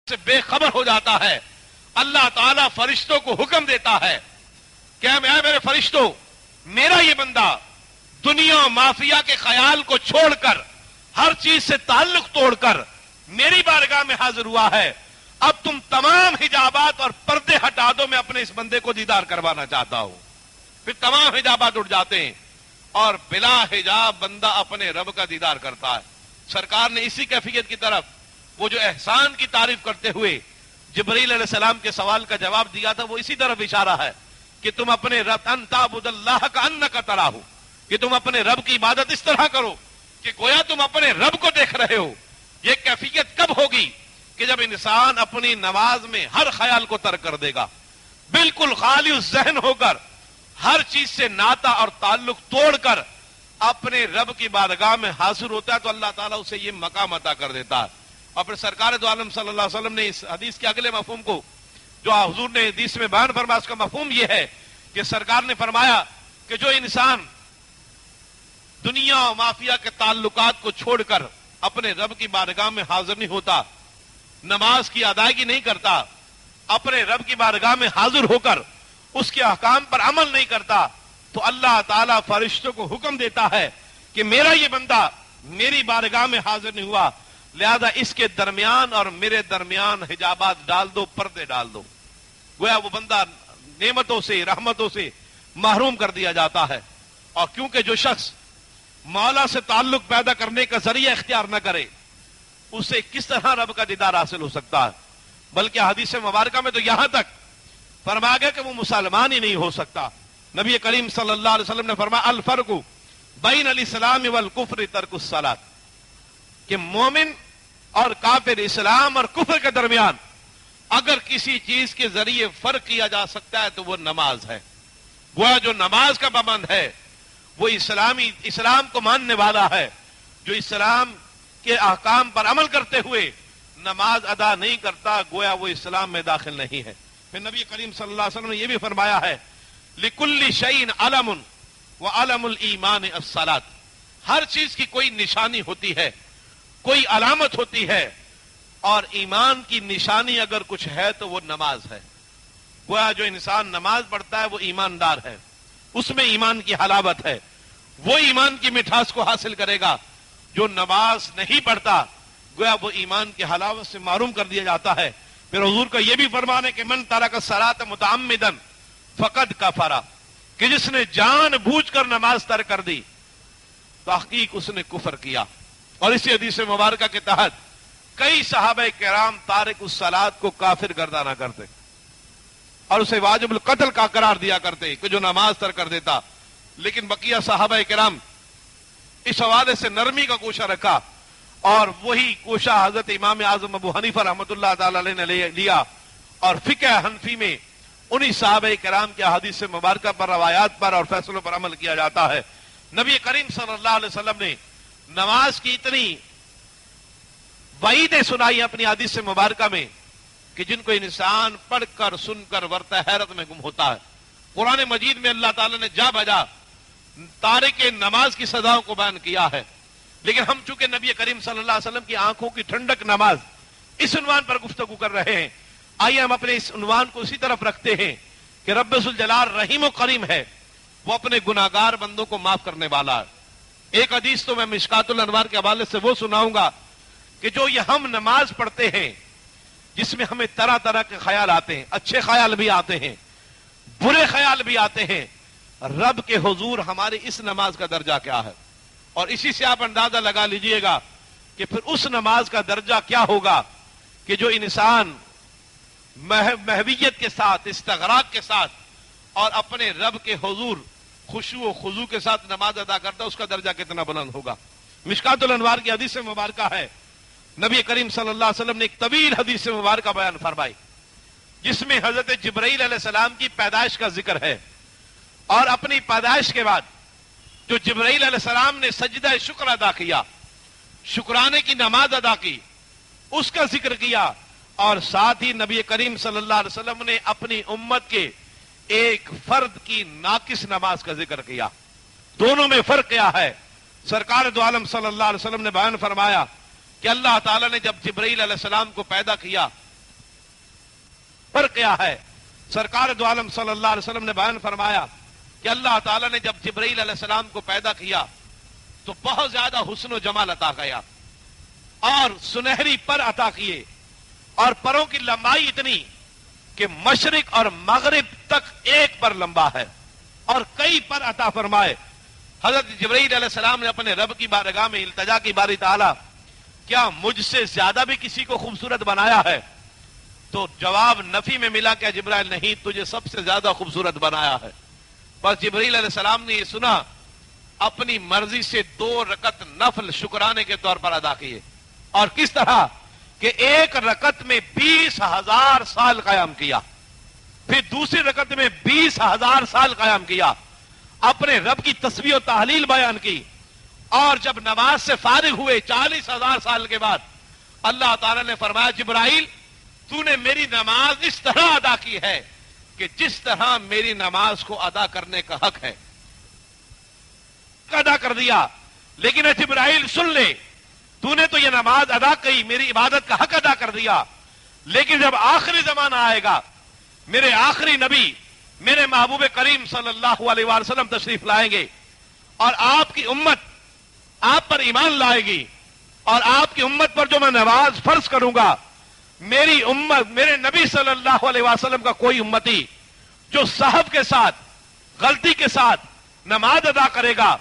سے بے خبر ہو جاتا ہے، اللہ تعالیٰ فرشتوں کو حکم دیتا ہے کہ اے میرے فرشتوں، میرا یہ بندہ دنیا و مافیا کے خیال کو چھوڑ کر، ہر چیز سے تعلق توڑ کر میری بارگاہ میں حاضر ہوا ہے، اب تم تمام حجابات اور پردے ہٹا دو، میں اپنے اس بندے کو دیدار کروانا چاہتا ہوں۔ پھر تمام حجابات اٹھ جاتے ہیں اور بلا حجاب بندہ اپنے رب کا دیدار کرتا ہے۔ سرکار نے اسی کیفیت کی طرف وہ جو احسان کی تعریف کرتے ہوئے جبرائیل علیہ السلام کے سوال کا جواب دیا تھا، وہ اسی طرف اشارہ ہے کہ تم اپنے رب ان تعبد اللہ کأنک تراہ، کہ تم اپنے رب کی عبادت اس طرح کرو کہ گویا تم اپنے رب کو دیکھ رہے ہو۔ یہ کیفیت کب ہوگی؟ کہ جب انسان اپنی نماز میں ہر خیال کو ترک کر دے گا، بالکل خالی الذہن ہو کر، ہر چیز سے ناتا اور تعلق توڑ کر اپنے رب کی بارگاہ میں حاضر ہوتا ہے تو اللہ تعالیٰ اسے یہ مقام عطا کر دیتا ہے۔ اور پھر سرکار دو عالم صلی اللہ علیہ وسلم نے اس حدیث کے اگلے مفہوم کو جو حضور نے حدیث میں بیان فرمایا، اس کا مفہوم یہ ہے کہ سرکار نے فرمایا کہ جو انسان دنیا و مافیا کے تعلقات کو چھوڑ کر اپنے رب کی بارگاہ میں حاضر نہیں ہوتا، نماز کی ادائیگی نہیں کرتا، اپنے رب کی بارگاہ میں حاضر ہو کر اس کے احکام پر عمل نہیں کرتا، تو اللہ تعالیٰ فرشتوں کو حکم دیتا ہے کہ میرا یہ بندہ میری بارگاہ میں حاضر نہیں ہوا، لہذا اس کے درمیان اور میرے درمیان حجابات ڈال دو، پردے ڈال دو۔ گویا وہ بندہ نعمتوں سے، رحمتوں سے محروم کر دیا جاتا ہے۔ اور کیونکہ جو شخص مولا سے تعلق پیدا کرنے کا ذریعہ اختیار نہ کرے، اسے کس طرح رب کا دیدار حاصل ہو سکتا ہے؟ بلکہ حدیث مبارکہ میں تو یہاں تک فرمایا گیا کہ وہ مسلمان ہی نہیں ہو سکتا۔ نبی کریم صلی اللہ علیہ وسلم نے فرمایا الفرق بین الاسلام والکفر ترک الصلاۃ، کہ مومن اور کافر، اسلام اور کفر کے درمیان اگر کسی چیز کے ذریعے فرق کیا جا سکتا ہے تو وہ نماز ہے۔ گویا جو نماز کا پابند ہے وہ اسلام کو ماننے والا ہے، جو اسلام کے احکام پر عمل کرتے ہوئے نماز ادا نہیں کرتا، گویا وہ اسلام میں داخل نہیں ہے۔ پھر نبی کریم صلی اللہ علیہ وسلم نے یہ بھی فرمایا ہے لِكُلِّ شَيْءٍ عَلَمٌ وَعَلَمُ الْإِيمَانِ الصَّلَاةُ، ہر چیز کی کوئی نشانی ہوتی ہے، کوئی علامت ہوتی ہے، اور ایمان کی نشانی اگر کچھ ہے تو وہ نماز ہے۔ گویا جو انسان نماز پڑھتا ہے وہ ایماندار ہے، اس میں ایمان کی حلاوت ہے، وہ ایمان کی مٹھاس کو حاصل کرے گا۔ جو نماز نہیں پڑھتا گویا وہ ایمان کی حلاوت سے محروم کر دیا جاتا ہے۔ پھر حضور کا یہ بھی فرمان ہے کہ من ترک الصلاۃ متعمدا فقد کفر، کہ جس نے جان بوجھ کر نماز ترک کر دی تحقیق اس نے کفر کیا۔ اور اسی حدیث مبارکہ کے تحت کئی صحابہ کرام تارک الصلاۃ کو کافر گردانا کرتے اور اسے واجب القتل کا قرار دیا کرتے کہ جو نماز ترک کر دیتا، لیکن بقیہ صحابہ کرام اس حوالے سے نرمی کا کوشہ رکھا، اور وہی کوشہ حضرت امام اعظم ابو حنیفہ رحمۃ اللہ تعالی علیہ نے لیا، اور فقہ حنفی میں انہی صحابہ کرام کے احادیث مبارکہ پر، روایات پر اور فیصلوں پر عمل کیا جاتا ہے۔ نبی کریم صلی اللہ علیہ وسلم نے نماز کی اتنی وعیدیں سنائی اپنی حدیث مبارکہ میں کہ جن کو انسان پڑھ کر سن کر ورطہ حیرت میں گم ہوتا ہے۔ قرآن مجید میں اللہ تعالیٰ نے جا بجا تارک نماز کی سزاؤں کو بیان کیا ہے، لیکن ہم چونکہ نبی کریم صلی اللہ علیہ وسلم کی آنکھوں کی ٹھنڈک نماز اس عنوان پر گفتگو کر رہے ہیں، آئیے ہم اپنے اس عنوان کو اسی طرف رکھتے ہیں کہ رب ذوالجلال رحیم و کریم ہے، وہ اپنے گناہگار بندوں کو معاف کرنے والا ہے۔ ایک حدیث تو میں مشکات الانوار کے حوالے سے وہ سناؤں گا کہ جو یہ ہم نماز پڑھتے ہیں جس میں ہمیں طرح طرح کے خیال آتے ہیں، اچھے خیال بھی آتے ہیں، برے خیال بھی آتے ہیں، رب کے حضور ہماری اس نماز کا درجہ کیا ہے؟ اور اسی سے آپ اندازہ لگا لیجئے گا کہ پھر اس نماز کا درجہ کیا ہوگا کہ جو انسان محویت کے ساتھ، استغراق کے ساتھ اور اپنے رب کے حضور خشوع و خضوع کے ساتھ نماز ادا کرتا ہے، اس کا درجہ کتنا بلند ہوگا۔ مشکات الانوار کی حدیث مبارکہ ہے، نبی کریم صلی اللہ علیہ وسلم نے ایک طویل حدیث مبارکہ بیان فرمائی جس میں حضرت جبرائیل علیہ السلام کی پیدائش کا ذکر ہے، اور اپنی پیدائش کے بعد جو جبرائیل علیہ السلام نے سجدہ شکر ادا کیا، شکرانے کی نماز ادا کی، اس کا ذکر کیا، اور ساتھ ہی نبی کریم صلی اللہ علیہ وسلم نے اپنی امت کے ایک فرد کی ناقص نماز کا ذکر کیا۔ دونوں میں فرق کیا ہے؟ سرکار دو عالم صلی اللہ علیہ وسلم نے بیان فرمایا کہ اللہ تعالیٰ نے جب جبرائیل علیہ السلام کو پیدا کیا فرق کیا ہے؟ سرکار دو عالم صلی اللہ علیہ وسلم نے بیان فرمایا کہ اللہ تعالیٰ نے جب جبرائیل علیہ السلام کو پیدا کیا تو بہت زیادہ حسن و جمال عطا کیا اور سنہری پر عطا کیے، اور پروں کی لمبائی اتنی کہ مشرق اور مغرب تک ایک پر لمبا ہے، اور کئی پر عطا فرمائے۔ حضرت جبرائیل علیہ السلام نے اپنے رب کی بارگاہ میں التجا کی، باری تعالیٰ کیا مجھ سے زیادہ بھی کسی کو خوبصورت بنایا ہے؟ تو جواب نفی میں ملا کہ جبرائیل نہیں، تجھے سب سے زیادہ خوبصورت بنایا ہے۔ بس جبرائیل علیہ السلام نے یہ سنا، اپنی مرضی سے 2 رکعت نفل شکرانے کے طور پر ادا کیے، اور کس طرح کہ ایک رکعت میں 20,000 سال قیام کیا، پھر دوسری رکعت میں 20,000 سال قیام کیا، اپنے رب کی تسبیح و تحلیل بیان کی، اور جب نماز سے فارغ ہوئے 40,000 سال کے بعد اللہ تعالی نے فرمایا جبرائیل تو نے میری نماز اس طرح ادا کی ہے کہ جس طرح میری نماز کو ادا کرنے کا حق ہے، ادا کر دیا۔ لیکن اے جبرائیل سن لے، تو نے تو یہ نماز ادا کی، میری عبادت کا حق ادا کر دیا، لیکن جب آخری زمانہ آئے گا، میرے آخری نبی میرے محبوب کریم صلی اللہ علیہ وآلہ وسلم تشریف لائیں گے، اور آپ کی امت آپ پر ایمان لائے گی، اور آپ کی امت پر جو میں نماز فرض کروں گا، میری امت میرے نبی صلی اللہ علیہ وسلم کا کوئی امتی جو صحب کے ساتھ غلطی کے ساتھ نماز ادا کرے گا،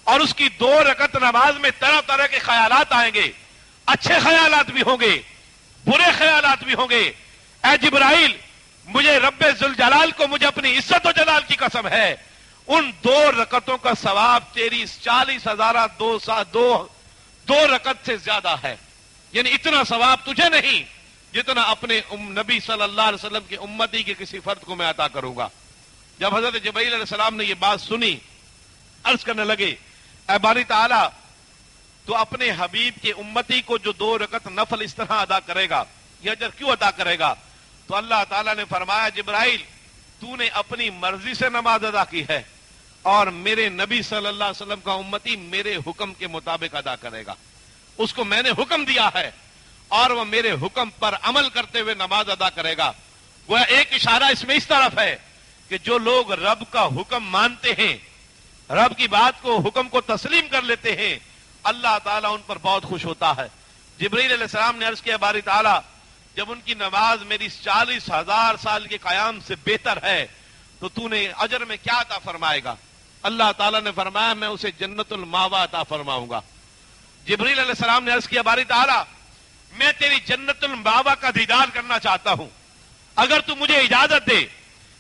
اور اس کی 2 رکعت نماز میں طرح طرح کے خیالات آئیں گے، اچھے خیالات بھی ہوں گے، برے خیالات بھی ہوں گے، اے جبرائیل مجھے رب ذوالجلال کو مجھے اپنی عزت و جلال کی قسم ہے، ان 2 رکعتوں کا ثواب تیری 40,000 دو رکعت سے زیادہ ہے، یعنی اتنا ثواب تجھے نہیں جتنا اپنے نبی صلی اللہ علیہ وسلم کے امتی کے کسی فرد کو میں عطا کروں گا۔ جب حضرت جبرائیل علیہ السلام نے یہ بات سنی، عرض کرنے لگے اے باری تعالیٰ تو اپنے حبیب کے امتی کو جو 2 رکعت نفل اس طرح ادا کرے گا یہ اجر کیوں عطا کرے گا؟ تو اللہ تعالیٰ نے فرمایا جبرائیل تو نے اپنی مرضی سے نماز ادا کی ہے، اور میرے نبی صلی اللہ علیہ وسلم کا امتی میرے حکم کے مطابق ادا کرے گا، اس کو میں نے حکم دیا ہے اور وہ میرے حکم پر عمل کرتے ہوئے نماز ادا کرے گا۔ وہ ایک اشارہ اس میں اس طرف ہے کہ جو لوگ رب کا حکم مانتے ہیں، رب کی بات کو حکم کو تسلیم کر لیتے ہیں، اللہ تعالیٰ ان پر بہت خوش ہوتا ہے۔ جبرائیل علیہ السلام نے عرض کیا باری تعالیٰ جب ان کی نماز میری 40,000 سال کے قیام سے بہتر ہے تو نے اجر میں کیا عطا فرمائے گا؟ اللہ تعالیٰ نے فرمایا میں اسے جنت الماوا عطا فرماؤں گا۔ جبرائیل علیہ السلام نے عرض کیا باری تعالیٰ میں تیری جنت الماوا کا دیدار کرنا چاہتا ہوں، اگر تو مجھے اجازت دے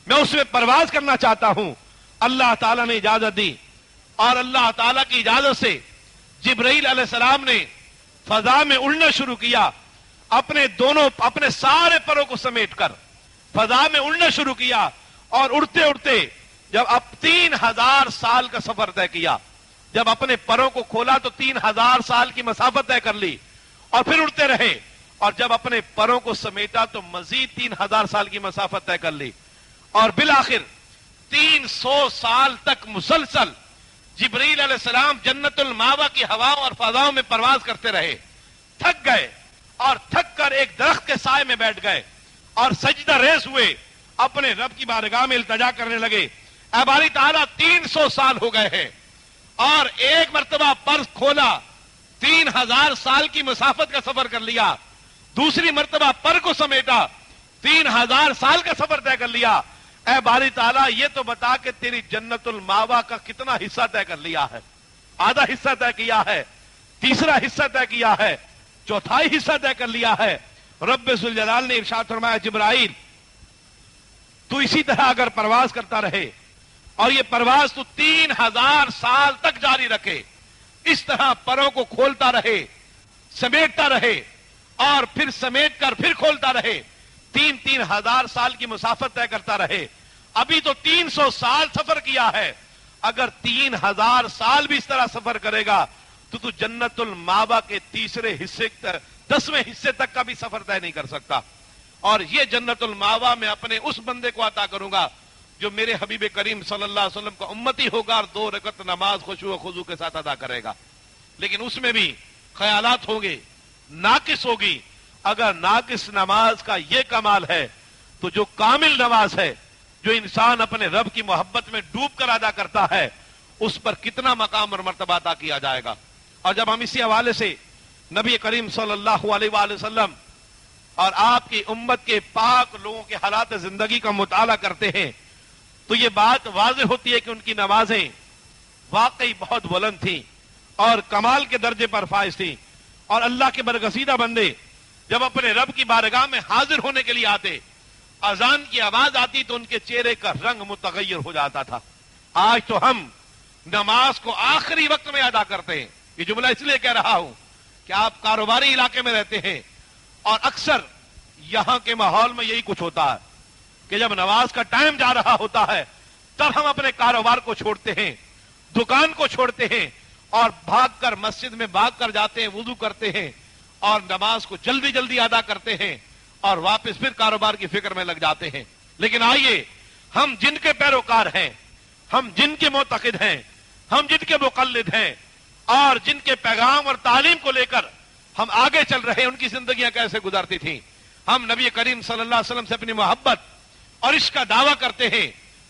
میں اس میں پرواز کرنا چاہتا ہوں۔ اللہ تعالیٰ نے اجازت دی، اور اللہ تعالیٰ کی اجازت سے جبرائیل علیہ السلام نے فضا میں اڑنا شروع کیا، اپنے سارے پروں کو سمیٹ کر فضا میں اڑنا شروع کیا، اور اڑتے اڑتے جب اب 3,000 سال کا سفر طے کیا، جب اپنے پروں کو کھولا تو 3,000 سال کی مسافت طے کر لی، اور پھر اڑتے رہے، اور جب اپنے پروں کو سمیٹا تو مزید 3,000 سال کی مسافت طے کر لی، اور بالآخر 300 سال تک مسلسل جبرائیل علیہ السلام جنت الماوا کی ہواؤں اور فضاؤں میں پرواز کرتے رہے، تھک گئے، اور تھک کر ایک درخت کے سائے میں بیٹھ گئے اور سجدہ ریز ہوئے، اپنے رب کی بارگاہ میں التجا کرنے لگے اے باری تعالیٰ 300 سال ہو گئے ہیں، اور ایک مرتبہ پر کھولا 3,000 سال کی مسافت کا سفر کر لیا، دوسری مرتبہ پر کو سمیٹا 3,000 سال کا سفر طے کر لیا، اے باری تعالیٰ یہ تو بتا کہ تیری جنت الماوا کا کتنا حصہ طے کر لیا ہے؟ آدھا حصہ طے کیا ہے، تیسرا حصہ طے کیا ہے، چوتھائی حصہ طے کر لیا ہے۔ رب ذوالجلال نے ارشاد فرمایا جبرائیل تو اسی طرح اگر پرواز کرتا رہے، اور یہ پرواز تو 3,000 سال تک جاری رکھے، اس طرح پروں کو کھولتا رہے، سمیٹتا رہے، اور پھر سمیٹ کر پھر کھولتا رہے، 3,000 سال کی مسافت طے کرتا رہے، ابھی تو 300 سال سفر کیا ہے، اگر 3,000 سال بھی اس طرح سفر کرے گا تو جنت الماوا کے تیسرے حصے 10ویں حصے تک کا بھی سفر طے نہیں کر سکتا۔ اور یہ جنت الماوا میں اپنے اس بندے کو عطا کروں گا جو میرے حبیب کریم صلی اللہ علیہ وسلم کا امتی ہوگا اور 2 رکعت نماز خشوع و خضوع کے ساتھ ادا کرے گا۔ لیکن اس میں بھی خیالات ہوں گے، ناقص ہوگی۔ اگر ناقص نماز کا یہ کمال ہے تو جو کامل نماز ہے، جو انسان اپنے رب کی محبت میں ڈوب کر ادا کرتا ہے، اس پر کتنا مقام اور مرتبہ عطا کیا جائے گا۔ اور جب ہم اسی حوالے سے نبی کریم صلی اللہ علیہ وآلہ وسلم اور آپ کی امت کے پاک لوگوں کے حالات زندگی کا مطالعہ کرتے ہیں تو یہ بات واضح ہوتی ہے کہ ان کی نمازیں واقعی بہت بلند تھیں اور کمال کے درجے پر فائز تھیں، اور اللہ کے برگزیدہ بندے جب اپنے رب کی بارگاہ میں حاضر ہونے کے لیے آتے، اذان کی آواز آتی تو ان کے چہرے کا رنگ متغیر ہو جاتا تھا۔ آج تو ہم نماز کو آخری وقت میں ادا کرتے ہیں۔ یہ جملہ اس لیے کہہ رہا ہوں کہ آپ کاروباری علاقے میں رہتے ہیں اور اکثر یہاں کے ماحول میں یہی کچھ ہوتا ہے کہ جب نماز کا ٹائم جا رہا ہوتا ہے تب ہم اپنے کاروبار کو چھوڑتے ہیں، دکان کو چھوڑتے ہیں اور بھاگ کر مسجد میں بھاگ کر جاتے ہیں، وضو کرتے ہیں اور نماز کو جلدی جلدی ادا کرتے ہیں اور واپس پھر کاروبار کی فکر میں لگ جاتے ہیں۔ لیکن آئیے، ہم جن کے پیروکار ہیں، ہم جن کے معتقد ہیں، ہم جن کے مقلد ہیں اور جن کے پیغام اور تعلیم کو لے کر ہم آگے چل رہے ہیں، ان کی زندگیاں کیسے گزرتی تھیں۔ ہم نبی کریم صلی اللہ علیہ وسلم سے اپنی محبت اور اس کا دعویٰ کرتے ہیں،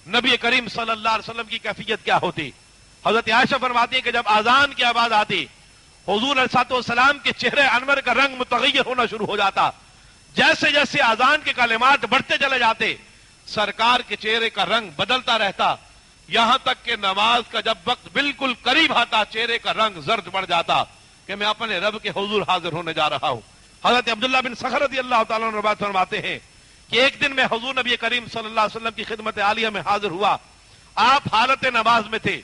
نبی کریم صلی اللہ علیہ وسلم کی کیفیت کیا ہوتی۔ حضرت عائشہ فرماتی ہے کہ جب اذان کی آواز آتی، حضور علیہ السلام کے چہرے انور کا رنگ متغیر ہونا شروع ہو جاتا۔ جیسے جیسے اذان کے کلمات بڑھتے چلے جاتے، سرکار کے چہرے کا رنگ بدلتا رہتا، یہاں تک کہ نماز کا جب وقت بالکل قریب آتا، چہرے کا رنگ زرد پڑ جاتا کہ میں اپنے رب کے حضور حاضر ہونے جا رہا ہوں۔ حضرت عبداللہ بن سخر رضی اللہ تعالیٰ عنہ روایت فرماتے ہیں کہ ایک دن میں حضور نبی کریم صلی اللہ علیہ وسلم کی خدمت عالیہ میں حاضر ہوا۔ آپ حالت نماز میں تھے،